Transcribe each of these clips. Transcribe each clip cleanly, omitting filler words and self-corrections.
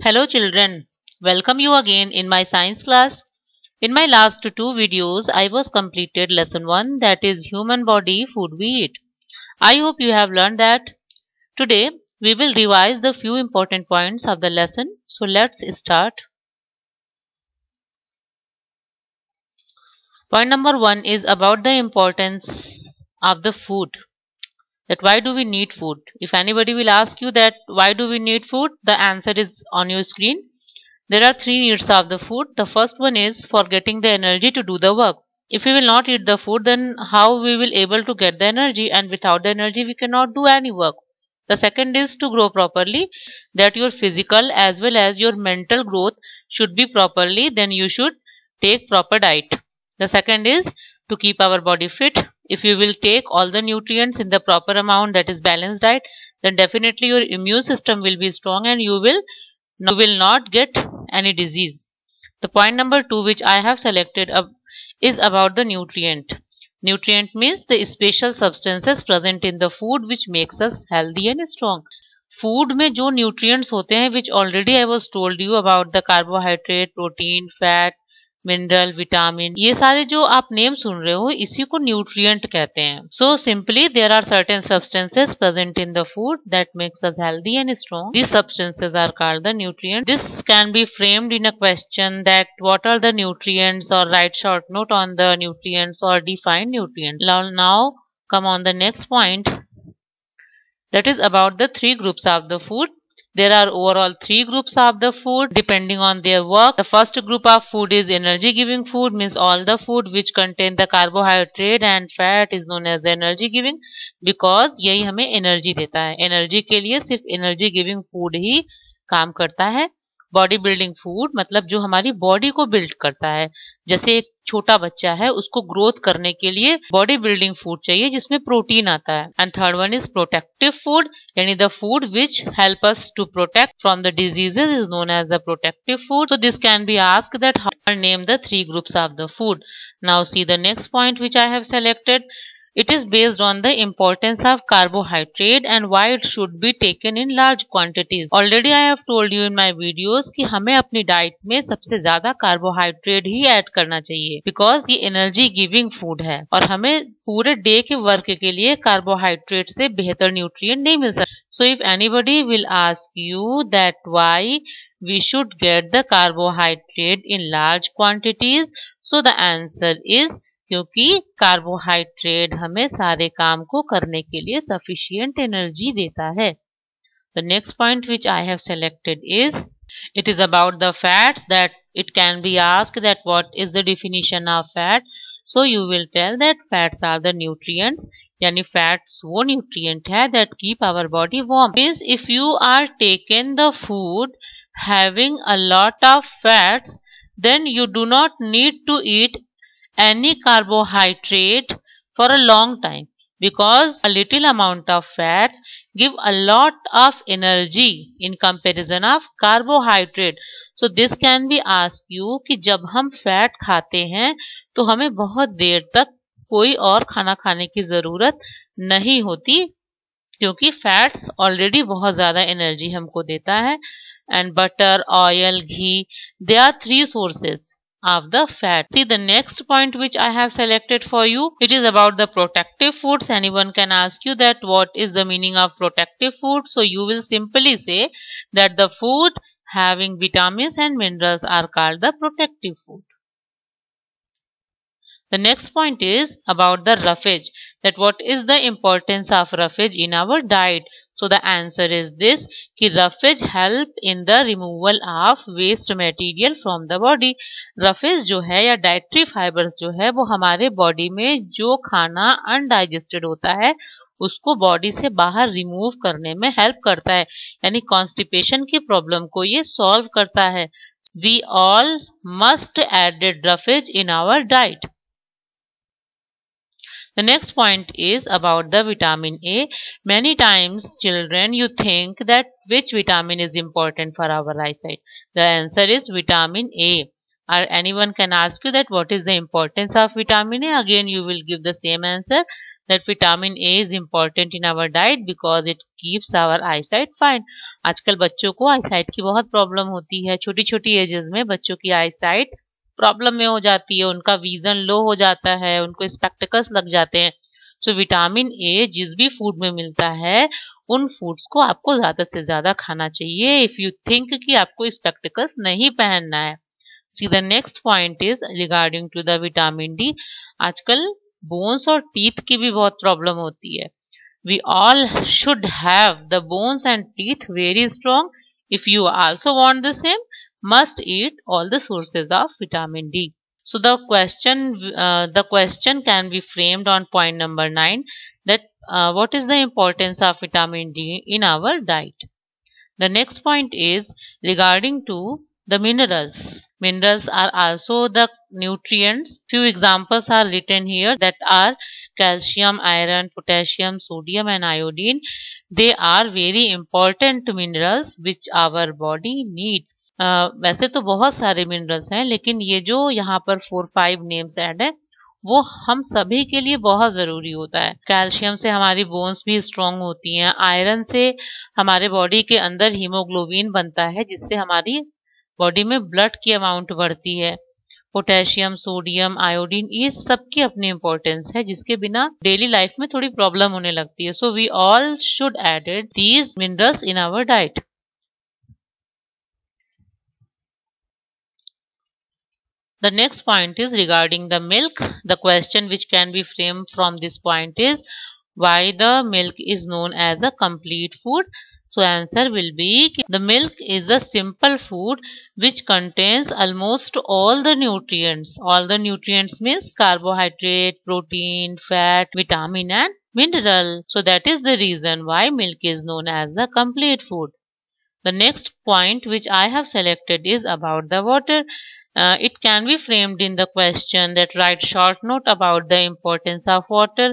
Hello children, welcome you again in my science class. In my last two videos, I was completed lesson 1, that is human body food we eat. I hope you have learned that. Today we will revise the few important points of the lesson. So let's start. Point number 1 is about the importance of the food. That why do we need food? If anybody will ask you that why do we need food, the answer is on your screen. There are three needs of the food. The first one is for getting the energy to do the work. If we will not eat the food, then how we will able to get the energy, and without the energy we cannot do any work. The second is to grow properly, that your physical as well as your mental growth should be properly, then you should take proper diet. The second is to keep our body fit. If you will take all the nutrients in the proper amount, that is balanced diet, then definitely your immune system will be strong and you will not get any disease. The point number 2 which I have selected is about the nutrient. Nutrient means the special substances present in the food which makes us healthy and strong. Food में जो nutrients होते हैं which already I was told you about the carbohydrate, protein, fat, mineral, vitamin, ये सारे जो आप name सुन रहे हो इसी को न्यूट्रिएंट कहते हैं. So simply there are certain substances present in the food that makes us healthy and strong. These substances are called the nutrient. This can be framed in a question that what are the nutrients, और write short note on the nutrients और define nutrient. Now come on the next point, that is about the three groups of the food. There are overall three groups of the food depending on their work. The first group of food is energy giving food, means all the food which contain the carbohydrate and fat is known as energy giving, because यही हमें energy देता है. Energy के लिए सिर्फ energy giving food ही काम करता है. बॉडी बिल्डिंग फूड मतलब जो हमारी बॉडी को बिल्ड करता है, जैसे एक छोटा बच्चा है उसको ग्रोथ करने के लिए बॉडी बिल्डिंग फूड चाहिए जिसमें प्रोटीन आता है. And third one is protective food, यानी the food which help us to protect from the diseases is known as the protective food. So this can be asked that how name the three groups of the food. Now see the next point which I have selected. It is based on the importance of carbohydrate and why it should be taken in large quantities. Already I have told you in my videos कि हमें अपनी diet में सबसे ज्यादा carbohydrate ही add करना चाहिए, because ये energy giving food है और हमें पूरे डे के वर्क के लिए कार्बोहाइड्रेट से बेहतर न्यूट्रिएंट नहीं मिल सकता. So if anybody will ask you that why we should get the carbohydrate in large quantities, so the answer is क्योंकि कार्बोहाइड्रेट हमें सारे काम को करने के लिए सफिशिएंट एनर्जी देता है. The next point which I have selected is it is about the fats. That it can be asked that what is the definition of fat. So you will tell that fats are the nutrients, यानी fats वो nutrient है that keep our body warm. Means if you are taken the food having a lot of fats, then you do not need to eat any carbohydrate for a long time, because a little amount of fats give a lot of energy in comparison of carbohydrate. So this can be asked you कि जब हम fat खाते हैं तो हमें बहुत देर तक कोई और खाना खाने की जरूरत नहीं होती, क्योंकि फैट्स ऑलरेडी बहुत ज्यादा एनर्जी हमको देता है. And butter, oil, ghee, they are three sources of the fat. See the next point which I have selected for you. It is about the protective foods. Anyone can ask you that what is the meaning of protective food. So you will simply say that the food having vitamins and minerals are called the protective food. The next point is about the roughage. That what is the importance of roughage in our diet. So the answer is this कि roughage help in the removal of waste material from the body. Roughage जो है या dietary fibers जो है वो हमारे body में जो खाना अनडाइजेस्टेड होता है उसको बॉडी से बाहर रिमूव करने में हेल्प करता है, यानी कॉन्स्टिपेशन की प्रॉब्लम को ये सॉल्व करता है. We all must add roughage in our diet. The next point is about the vitamin A. Many times children you think that which vitamin is important for our eyesight. The answer is vitamin A. Or anyone can ask you that what is the importance of vitamin A. Again you will give the same answer. that vitamin A is important in our diet because it keeps our eyesight fine. आजकल बच्चों को eyesight की बहुत problem होती है, छोटी छोटी edges में बच्चों की आईसाइट प्रॉब्लम में हो जाती है, उनका विजन लो हो जाता है, उनको स्पेक्टिकल्स लग जाते हैं। सो विटामिन ए जिस भी फूड में मिलता है उन फूड्स को आपको ज्यादा से ज्यादा खाना चाहिए इफ यू थिंक कि आपको स्पेक्टिकल्स नहीं पहनना है। See the next point is regarding to the vitamin D. आजकल बोन्स और टीथ की भी बहुत प्रॉब्लम होती है। We all should have the bones and teeth very strong. If you also want the same, must eat all the sources of vitamin D. So the question can be framed on point number 9, that what is the importance of vitamin D in our diet. The next point is regarding to the minerals. Minerals are also the nutrients. Few examples are written here that are calcium, iron, potassium, sodium and iodine. They are very important minerals which our body needs. वैसे तो बहुत सारे minerals हैं, लेकिन ये जो यहाँ पर 4-5 नेम्स ऐड है वो हम सभी के लिए बहुत जरूरी होता है। कैल्शियम से हमारी बोन्स भी स्ट्रांग होती हैं, आयरन से हमारे बॉडी के अंदर हीमोग्लोबिन बनता है जिससे हमारी बॉडी में ब्लड की अमाउंट बढ़ती है। पोटेशियम, सोडियम, आयोडीन, ये सबकी अपनी इंपॉर्टेंस है जिसके बिना डेली लाइफ में थोड़ी प्रॉब्लम होने लगती है। So we all should added these minerals in our diet. The next point is regarding the milk. The question which can be framed from this point is why the milk is known as a complete food. So answer will be the milk is a simple food which contains almost all the nutrients. All the nutrients means carbohydrate, protein, fat, vitamin and mineral. So that is the reason why milk is known as the complete food. The next point which I have selected is about the water. It can be framed in the question that write short note about the importance of water.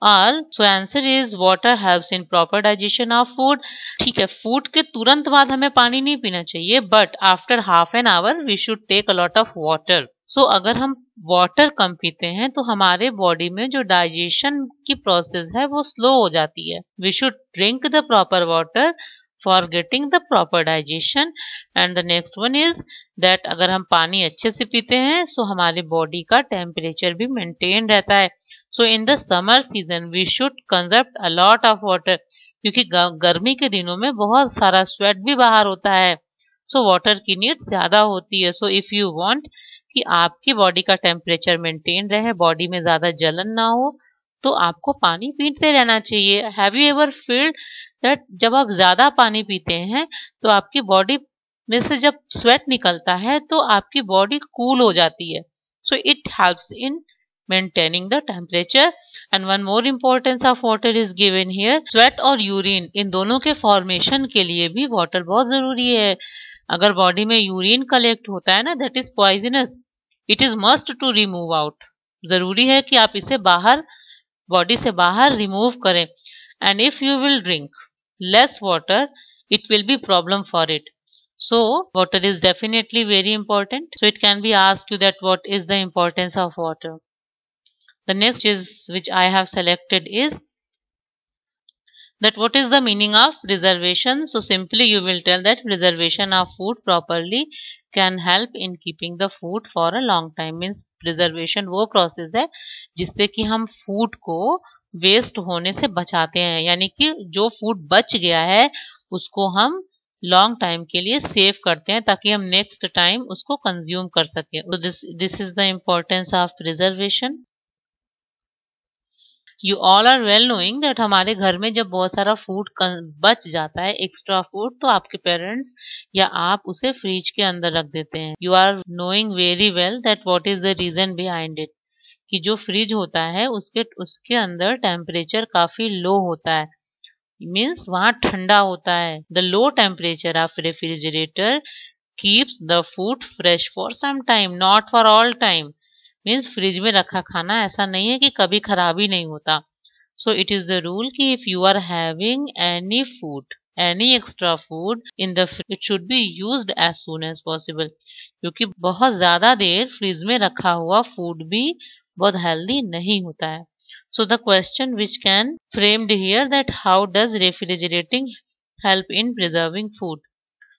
Or so answer is water helps in proper digestion of food. ठीक है, food के तुरंत बाद हमें पानी नहीं पीना चाहिए, but after half an hour we should take a lot of water. So अगर हम वाटर कम पीते हैं तो हमारे बॉडी में जो डाइजेशन की प्रोसेस है वो स्लो हो जाती है। We should drink the proper water for getting the proper digestion. And the next one is that अगर हम पानी अच्छे से पीते हैं तो हमारे बॉडी का टेम्परेचर भी मेंटेन रहता है। So in the summer season we should conserve a lot of water, क्योंकि गर्मी के दिनों में बहुत सारा स्वेट भी बाहर होता है। सो वाटर की नीड ज्यादा होती है। सो इफ यू वांट कि आपकी बॉडी का टेम्परेचर मेंटेन रहे, बॉडी में ज्यादा जलन ना हो, तो आपको पानी पीते रहना चाहिए। Have you ever field that जब आप ज्यादा पानी पीते हैं तो आपकी बॉडी में से जब स्वेट निकलता है तो आपकी बॉडी कूल हो जाती है। So it helps in maintaining the temperature. And one more importance of water is given here. Sweat और यूरिन इन दोनों के फॉर्मेशन के लिए भी वाटर बहुत जरूरी है। अगर बॉडी में यूरिन कलेक्ट होता है ना, that is poisonous, it is must to remove out. जरूरी है कि आप इसे बाहर बॉडी से बाहर रिमूव करें। And if you will drink less water, it will be problem for it. So water is definitely very important. So it can be asked you that what is the importance of water. The next is which I have selected is that what is the meaning of preservation. So simply you will tell that preservation of food properly can help in keeping the food for a long time. Means preservation वो process है जिससे कि हम food को waste होने से बचाते हैं, यानी कि जो फूड बच गया है उसको हम लॉन्ग टाइम के लिए सेव करते हैं ताकि हम नेक्स्ट टाइम उसको कंज्यूम कर सकें। तो this is the importance of preservation. You all are well knowing that हमारे घर में जब बहुत सारा फूड बच जाता है, एक्स्ट्रा फूड, तो आपके पेरेंट्स या आप उसे फ्रिज के अंदर रख देते हैं। You are knowing very well that what is the reason behind it, कि जो फ्रिज होता है उसके अंदर टेम्परेचर काफी लो होता है, मीन्स वहां ठंडा होता है। The low temperature of refrigerator keeps the food fresh for some time, not for all time. Means fridge में रखा खाना ऐसा नहीं है कि कभी खराब ही नहीं होता। So it is the rule कि if you are having any food, any extra food in the it should be used as soon as possible, क्योंकि बहुत ज्यादा देर फ्रिज में रखा हुआ फूड भी बहुत हेल्दी नहीं होता है। So the question which can framed here, that how does refrigerating help in preserving food?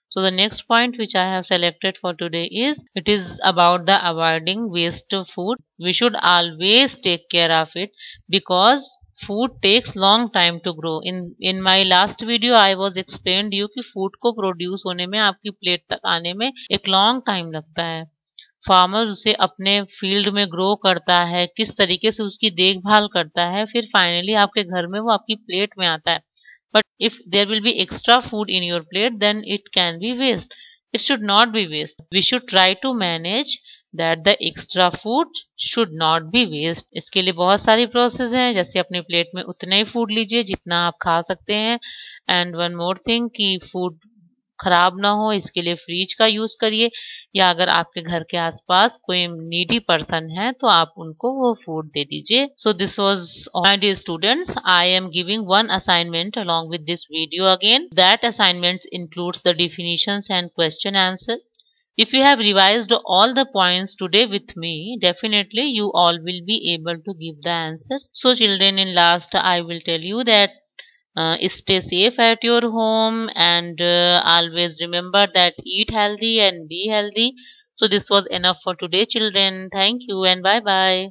So the next point which I have selected for today is, it is about the avoiding waste of food. We should always take care of it because food takes long time to grow. In my last video I was explained you कि food को produce होने में, आपकी plate तक आने में एक long time लगता है। फार्मर उसे अपने फील्ड में ग्रो करता है, किस तरीके से उसकी देखभाल करता है, फिर फाइनली आपके घर में वो आपकी प्लेट में आता है। But if there will be extra food in your plate, then it can be waste. It should not be waste. We should try to manage that the extra food should not be waste. इसके लिए बहुत सारी process हैं, जैसे अपनी plate में उतना ही food लीजिए जितना आप खा सकते हैं। एंड वन मोर थिंग कि फूड खराब ना हो, इसके लिए फ्रिज का यूज करिए, या अगर आपके घर के आसपास कोई नीडी पर्सन है तो आप उनको वो फूड दे दीजिए। So this was my dear students, I am giving one assignment along with this video again. That assignment includes the definitions and question answer. If you have revised all the points today with me, definitely you all will be able to give the answers. So children, in last I will tell you that stay safe at your home, and always remember that eat healthy and be healthy. So this was enough for today children. Thank you and bye bye.